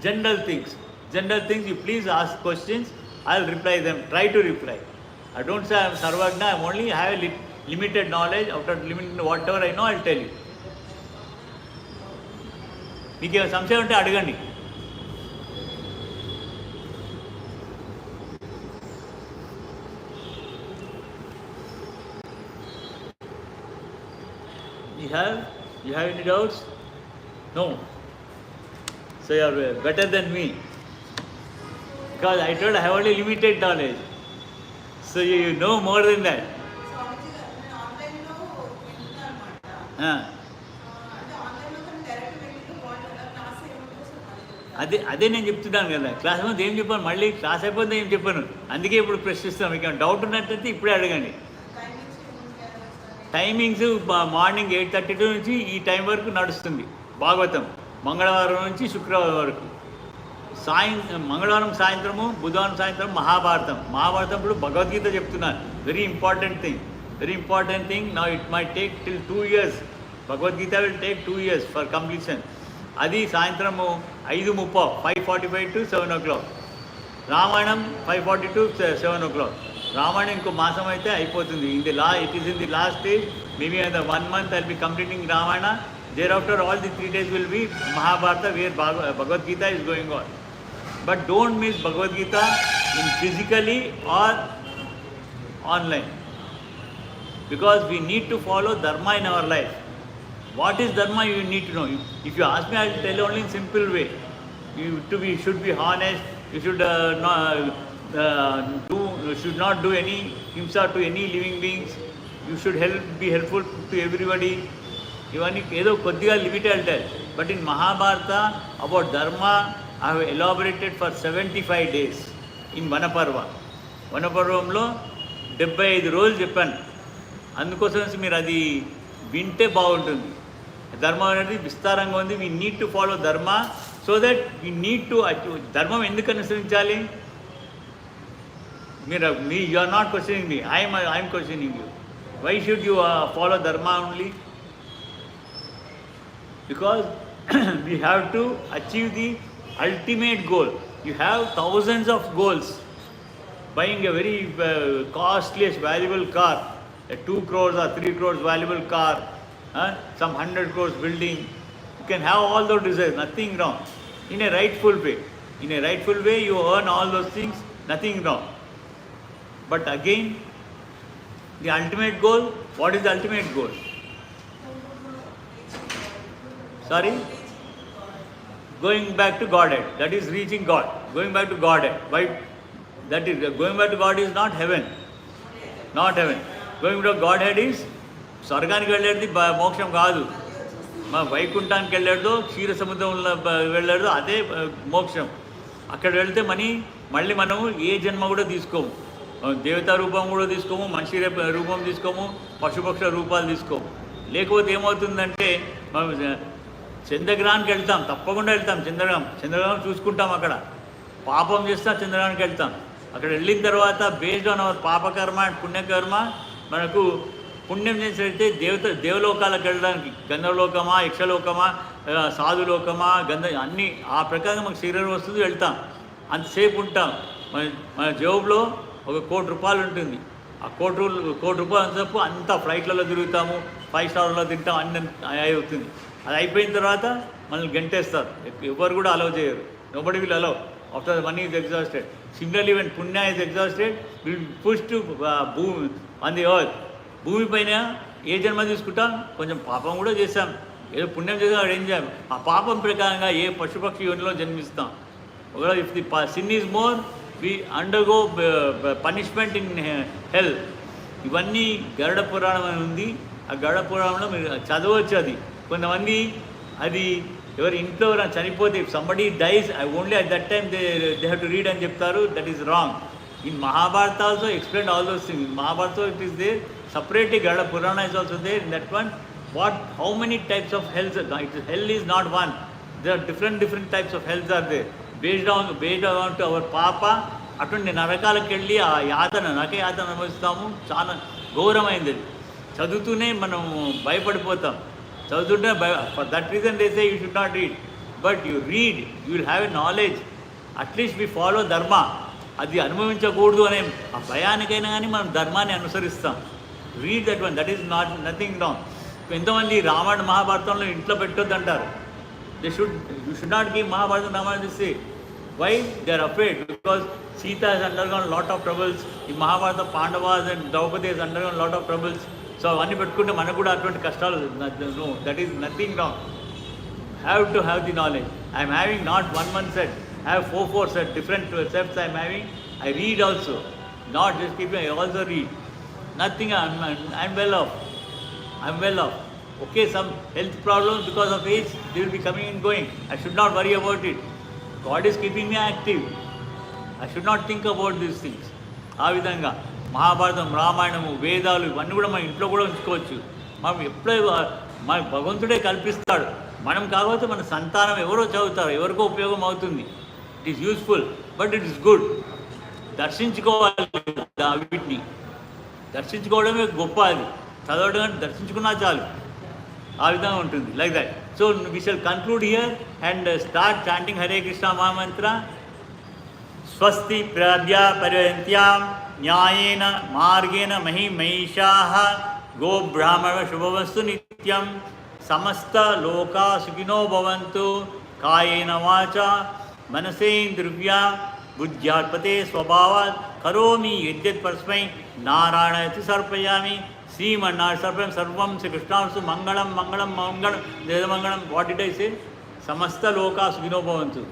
general things. General things, you please ask questions, I'll reply them, try to reply. I don't say I'm Sarvagna, I only have a limited knowledge. After limited whatever I know, I'll tell you. మీకు ఏమైనా సంశయం ఉంటే అడగండి. You have any doubts? No. So you are better than me. Because I told I have only limited knowledge. So you know more than that. అదే నేను చెప్తున్నాను కదా, class ముందు ఏం చెప్పాను, మళ్ళీ క్లాస్ అయిపోతే ఏం చెప్పాను, అందుకే ఇప్పుడు ప్రశ్నిస్తాను. మీకు డౌట్ ఉన్నట్టయితే ఇప్పుడే అడగండి. టైమింగ్స్ మార్నింగ్ 8:32 నుంచి ఈ టైం వరకు నడుస్తుంది భాగవతం, మంగళవారం నుంచి శుక్రవారం వరకు. మంగళవారం సాయంత్రము, బుధవారం సాయంత్రం మహాభారతం ఇప్పుడు భగవద్గీత చెప్తున్నాను. Very important thing. Now it my take till 2 years. Bhagavad Gita will take 2 years for completion. అది సాయంత్రము 5:30, 5:45 to 7 o'clock. Ramayanam 5:40 to 7 o'clock. Ramayanam ఇంకో మాసం అయితే అయిపోతుంది. It is in the last stage. Maybe in the 1 month I'll be completing Ramayana. Thereafter all the 3 days will be Mahabharata, where Bhagavad Gita is going on. But don't miss Bhagavad Gita in physically or online, because we need to follow dharma in our life. What is dharma, you need to know. If you ask me, I will tell only in simple way. You should be honest. You should should not do any himsa to any living beings. You should be helpful to everybody. ఇవన్నీ ఏదో కొద్దిగా limit అంటారు. But in Mahabharata about dharma I have elaborated for 75 days in వనపర్వంలో 75 రోజులు చెప్పాను. అందుకోసం మీరు అది వింటే బాగుంటుంది. ధర్మం అనేది విస్తారంగా ఉంది. We need to follow dharma, so that we need to ధర్మం ఎందుకు అనుసరించాలి? You are not questioning me, I'm questioning you. Why should you follow dharma only? Because we have to achieve the ultimate goal. You have thousands of goals. Buying a very costliest, valuable car, a 2 crores or 3 crores valuable car, some 100 crores building. You can have all those desires, nothing wrong. In a rightful way, you earn all those things, nothing wrong. But again, the ultimate goal, what is the ultimate goal? Sorry? Going back to Godhead. That is reaching God. Going back to Godhead. Why? Going back to God is not heaven. Not heaven. Going to Godhead is స్వర్గానికి వెళ్ళేది మోక్షం కాదు. మా వైకుంఠానికి వెళ్ళాడో, క్షీర సముద్రంలో వెళ్ళాడో అదే మోక్షం. అక్కడ వెళ్తే మళ్ళీ మనము ఏ జన్మ కూడా తీసుకోము. దేవతా రూపం కూడా తీసుకోము, మనిషి రూపం తీసుకోము, పశుపక్ష రూపాలు తీసుకోము. లేకపోతే ఏమవుతుందంటే చంద్రగ్రహానికి వెళ్తాం, తప్పకుండా వెళ్తాం. చంద్రగ్రహం చూసుకుంటాం. అక్కడ పాపం చేస్తాం, చంద్రగ్రహానికి వెళ్తాం. అక్కడ వెళ్ళిన తర్వాత బేస్డ్ ఆన్ అవర్ పాపకర్మ అండ్ పుణ్యకర్మ, మనకు పుణ్యం చేసినట్టే దేవలోకాలకు వెళ్ళడానికి, గంధర్వలోకమా, యక్షలోకమా, సాధులోకమా, అన్నీ ఆ ప్రకారం మాకు శరీరం వస్తుంది, వెళ్తాం. అంతసేపు ఉంటాం. మన జేబులో ఒక 1 కోటి రూపాయలు ఉంటుంది. ఆ 1 కోటి రూపాయలు అంతసేపు అంతా ఫ్లైట్లలో తిరుగుతాము, 5 స్టార్లలో తింటాం, అన్నీ అవుతుంది. అది అయిపోయిన తర్వాత మనల్ని గంటేస్తారు. ఎవరు కూడా అలౌ చేయరు. Nobody will allow after the money is exhausted. Similarly when punya is exhausted, will push to bhoomi on the earth. భూమి పైన ఏ జన్మ తీసుకుంటాం? కొంచెం పాపం కూడా చేస్తాం, ఏదో పుణ్యం చేసాం, అక్కడ ఏం చేయాలి? ఆ పాపం ప్రకారంగా ఏ పశుపక్షి యోనిలో జన్మిస్తాం. ఒకవేళ if the sin is more, we undergo punishment in hell. ఇవన్నీ గరుడ పురాణం అని ఉంది. ఆ గరుడ పురాణంలో మీరు చదవచ్చు. అది కొంతమంది అది ఎవరి ఇంట్లో చనిపోతే, if somebody dies, I only at that time they have to read అని చెప్తారు. That is wrong. In Mahabharata also explain all those things. Mahabharata it is there separately. Gada Purana is also there. In that one, how many types of hells? Hell is not one. There are different types of hells are there. Based on to our papa, అటువంటి నరకాలకు వెళ్ళి ఆ నరక యాతన అనుభవిస్తాము. చాలా ఘోరమైంది. చదువుతూనే మనం భయపడిపోతాం. చదువుతుంటే for that reason they say you should not read. But you read, you will have a knowledge. At least we follow dharma. అది అనుభవించకూడదు అనే ఆ భయానికైనా కానీ మనం ధర్మాన్ని అనుసరిస్తాం. Read that one, that is not nothing wrong. ఎంతోమంది రామాయణ మహాభారతంలో ఇంట్లో పెట్టొద్దు అంటారు. You should not give Mahabharatam Ramayana this. Why they are afraid? Because Sita has undergone lot of troubles. ఈ Mahabharata Pandavas and Draupadi has undergone lot of troubles. So అవన్నీ పెట్టుకుంటే మనకు కూడా అటువంటి కష్టాలు. No, that is nothing wrong. Have to have the knowledge. I'm having not 1 set. I have 4 sets, different sets I am having. I read also, not just keeping. I also read. Nothing. I'm well off. I'm well off. Okay, some health problems because of age, they will be coming and going. I should not worry about it. God is keeping me active. I should not think about these things. ఆ విధంగా మహాభారతం, రామాయణము, వేదాలు ఇవన్నీ కూడా మన ఇంట్లో కూడా ఉంచుకోవచ్చు. మనం ఎప్పుడైనా మన భగవంతుడే కల్పిస్తాడు. మనం కాకపోతే మన సంతానం ఎవరో చదువుతారు, ఎవరికో ఉపయోగం అవుతుంది. It is useful, but it is good. దర్శించుకోవాలి, వీటిని దర్శించుకోవడమే గొప్ప. అది చదవడం అంటే దర్శించుకున్నా చాలు. ఆ విధంగా ఉంటుంది. Like that. So we shall conclude here and start chanting Hare Krishna mahamantra. స్వస్తి ప్రజా పరివంత్యాం న్యాయేన మార్గేణ మహిమైషాః గోబ్రాహ్మణ శుభవస్తు నిత్యం. సమస్త లోకా సుఖినో భవంతు. కాయేన వాచా మనసేంద్రియా బుద్ధ్యాత్పతే స్వభావాత్ కరోమి యద్యత్ పరస్మై నారాయణేతి సమర్పయామి. శ్రీమన్నారాయణ సర్వం సర్వం శ్రీకృష్ణార్సు మంగళం మంగళం మంగళం వేదమంగళం. What did I say? సమస్త లోకా సుఖినో భవంతు.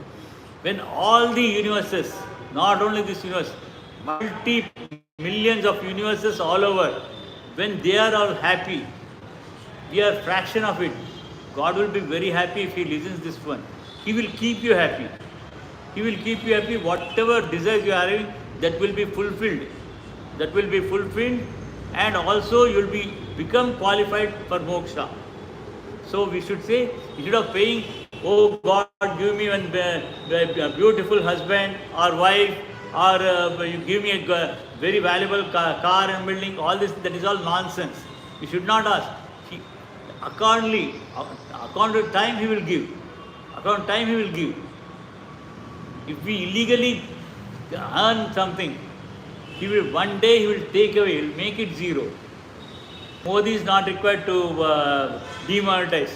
When all the universes, not only this universe, multi-millions of universes all over, when they are all happy, we are fraction of it. God will be very happy if He listens this one. He will keep you happy. He will keep you happy. Whatever desires you are having, that will be fulfilled. That will be fulfilled, and also you will become qualified for moksha. So we should say, instead of praying, oh God, give me a beautiful husband or wife, or you give me a very valuable car and building, all this, that is all nonsense. You should not ask. According to time He will give. According to time He will give. If we illegally earn something, one day He will take away, He will make it zero. Modi is not required to demonetize.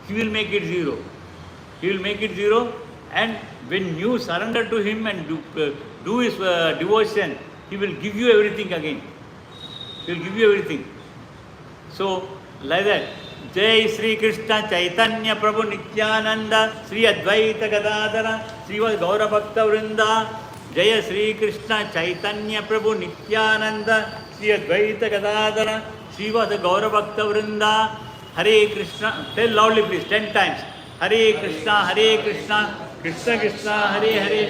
He will make it zero. He will make it zero, and when you surrender to Him and do His devotion, He will give you everything again. He will give you everything. So, like that. Jai Sri Krishna Chaitanya Prabhu Nityananda Sri Advaita Gadadara Srivad Gaura Bhakta Vrinda. Jai Sri Krishna Chaitanya Prabhu Nityananda Sri Advaita Gadadara Srivad Gaura Bhakta Vrinda. Hare Krishna. Tell loudly please, 10 times. Hare Krishna, Krishna Krishna, Hare Hare,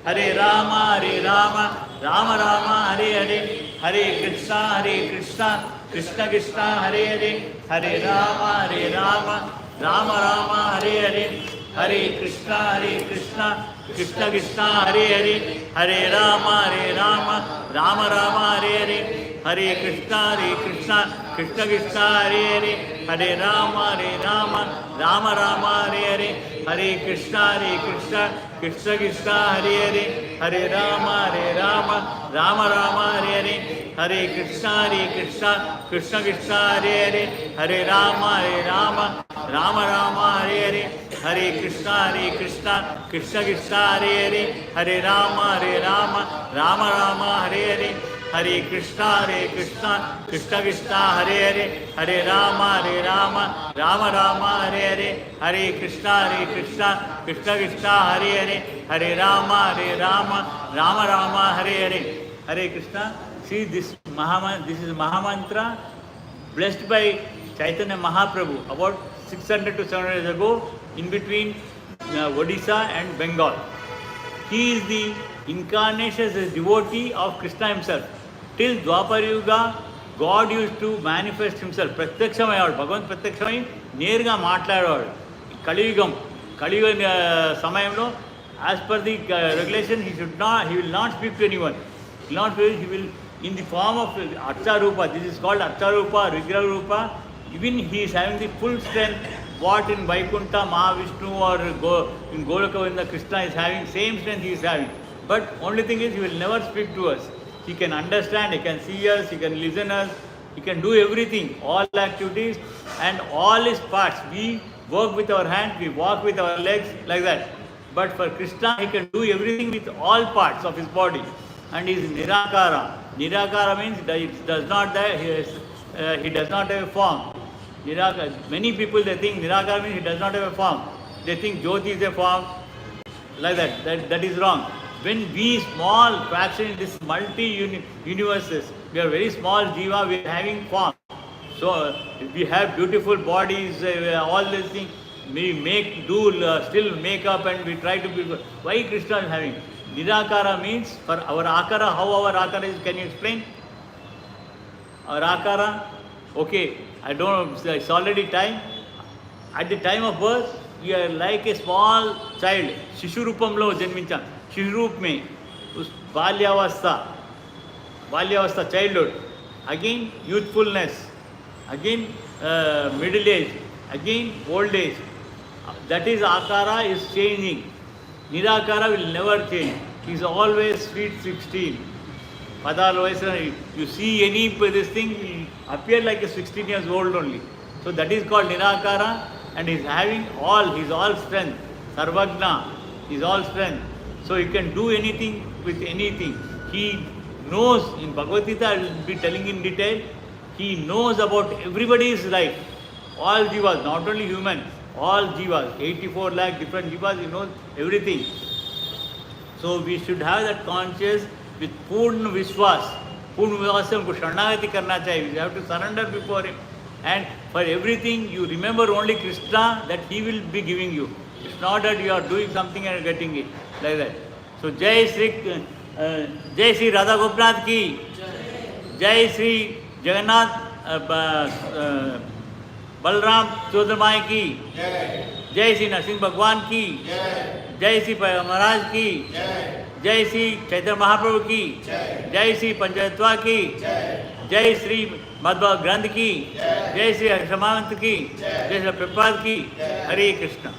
Hare Rama, Rama Rama, Hare Hare, Hare Krishna, Krishna Krishna, Hare Hare, Hare Rama, Rama Rama, Hare Hare, Hare Krishna, Krishna Krishna, Hare Hare, Hare Rama, Rama Rama, Hare Hare, Hare Krishna, Krishna Krishna, Hare Hare, Hare Rama, Rama Rama, Hare Hare, Hare Krishna, Krishna Krishna, Hare Hare, Hare Rama, Rama Rama, Hare Hare, Hare Krishna, Krishna Krishna, Hare Hare, Hare Rama, Rama Rama, Hare Hare, Hare Krishna, Krishna Krishna, Hare Hare, Hare Rama, Rama Rama, Hare Hare, Hare Krishna, Krishna Krishna, Hare Hare, Hare Rama, Rama Rama, Hare Hare, Hare Krishna, Krishna Krishna, Hare Hare, Hare Rama, Rama Rama, Hare Hare, Hare Krishna. See this is Mahamantra blessed by Chaitanya Mahaprabhu about 600 to 700 years ago, in between Odisha and Bengal. He is the incarnation as a devotee of Krishna himself. Till Dwapar Yuga, God used to manifest Himself. ప్రత్యక్షమయ్యాడు, భగవంతు ప్రత్యక్షమై నేరుగా మాట్లాడేవాడు. కలియుగ సమయంలో, as per the regulation, he will not speak to anyone. He will in the form of Archa Rupa. This is called Archa Rupa, Vigraha Rupa. Even he is having the full strength what in Vaikuntha, Mahavishnu or in Golokavinda Krishna is having, same strength he is having. But only thing is, he will never speak to us. He can understand, he can see us, he can listen us, he can do everything, all activities and all his parts. We work with our hands, we walk with our legs, like that. But for Krishna, he can do everything with all parts of his body. And he is Nirakara. Nirakara means he does not he does not have a form. Many people, they think Nirakara means he does not have a form. They think Jyoti is a form, like that. That is wrong. When we small fraction in this multi-universes, we are very small jiva, we are having form. So we have beautiful bodies, all these things. We still make up and we try to be. Why Krishna is having? Nirakara means for our akara, how our akara is, can you explain? Our akara, okay, I don't know, it's already time. At the time of birth, you are like a small child. Shishurupamlo janmincha. Shishurup mein, us balyavastha, childhood. Again, youthfulness. Again, middle age. Again, old age. That is, akara is changing. Nirakara will never change. He is always sweet 16. You see any this thing, will appear like a 16 years old only. So that is called Nirakara, and he is having he is all strength. Sarvagna, he is all strength. So he can do anything with anything. He knows, in Bhagavad Gita, I will be telling in detail, he knows about everybody's life. All jivas, not only humans, all jivas, 84 lakh different jivas, he knows everything. So we should have that conscious with Purna Vishwas. Purna Vishwas se humko Sharanagati karna chahiye. We have to surrender before him. And for everything, you remember only Krishna, that he will be giving you. It's not that you are doing something and getting it, like that. So Jai Sri Radha Gopinath ki, Jai Sri Jagannath Balram Chodramai ki, Jai Sri Narsingh Bhagwan ki, Jai Sri Maharaj ki, Jai Sri Chaitanya Mahaprabhu ki, Jai Sri Panchayatva ki, Jai Sri Madhva Granth ki, Jai Sri Harshamant ki, Jai Sri Prabhupada ki, Hare Krishna.